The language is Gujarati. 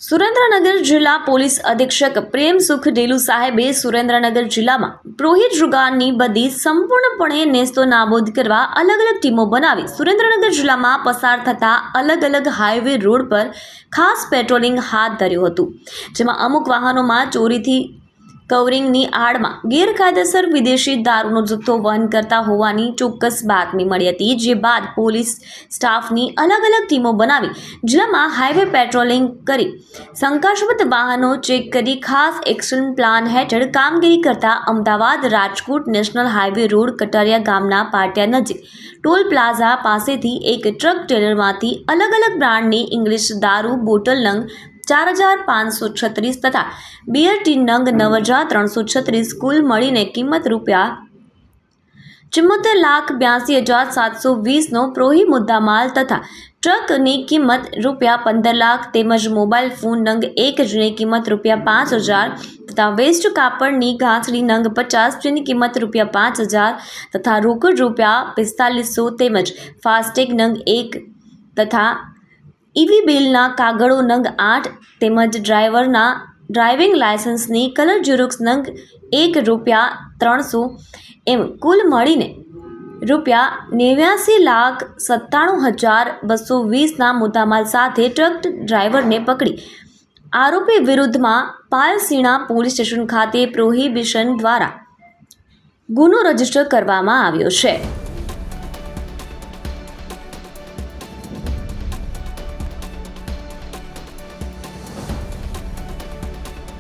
સુરેન્દ્રનગર જિલ્લા પોલીસ અધિક્ષક પ્રેમ સુખ ડેલુ સાહેબે સુરેન્દ્રનગર જિલ્લામાં પ્રોહિત જુગારની બદી સંપૂર્ણપણે નેસ્તો નાબૂદ કરવા અલગ અલગ ટીમો બનાવી સુરેન્દ્રનગર જિલ્લામાં પસાર થતા અલગ અલગ હાઈવે રોડ પર ખાસ પેટ્રોલિંગ હાથ ધર્યું હતું, જેમાં અમુક વાહનોમાં ચોરીથી કવરિંગની આડમાં ગેરકાયદેસર વિદેશી દારૂનો જથ્થો વહન કરતા હોવાની ચોક્કસ બાતમી મળી હતી, જે બાદ પોલીસ સ્ટાફની અલગ અલગ ટીમો બનાવી જિલ્લામાં હાઈવે પેટ્રોલિંગ કરી શંકાસ્પદ વાહનો ચેક કરી ખાસ એક્શન પ્લાન હેઠળ કામગીરી કરતા Ahmedabad Rajkot national highway road Kataria ગામના પાટિયા નજીક ટોલ પ્લાઝા પાસેથી એક ટ્રક ટ્રેલરમાંથી અલગ અલગ બ્રાન્ડની ઇંગ્લિશ દારૂ બોટલ નંગ 4536 તથા બિયર ટી નંગ 9336 કુલ મળીને કિંમત રૂપિયા 74,82,720 નો પ્રોહી મુદ્દામાલ તથા ટ્રકની કિંમત રૂપિયા 15 લાખ તેમજ મોબાઈલ ફોન નંગ 1 જેની કિંમત રૂપિયા 5,000 તથા વેસ્ટ કાપડની ગાંસડી નંગ 50 જેની કિંમત રૂપિયા 5,000 તથા રોકડ રૂપિયા 4500 તેમજ ફાસ્ટેગ નંગ 1 તથા ઈવી બિલના કાગળો નંગ 8 તેમજ ડ્રાઈવરના ડ્રાઇવિંગ લાયસન્સની કલર ઝેરોક્સ નંગ 1 રૂપિયા 300 એમ કુલ મળીને રૂપિયા 89,97,220ના મુદ્દામાલ સાથે ટ્રક ડ્રાઈવરને પકડી આરોપી વિરુદ્ધમાં પાલસીણા પોલીસ સ્ટેશન ખાતે પ્રોહિબિશન દ્વારા ગુનો રજીસ્ટર કરવામાં આવ્યો છે।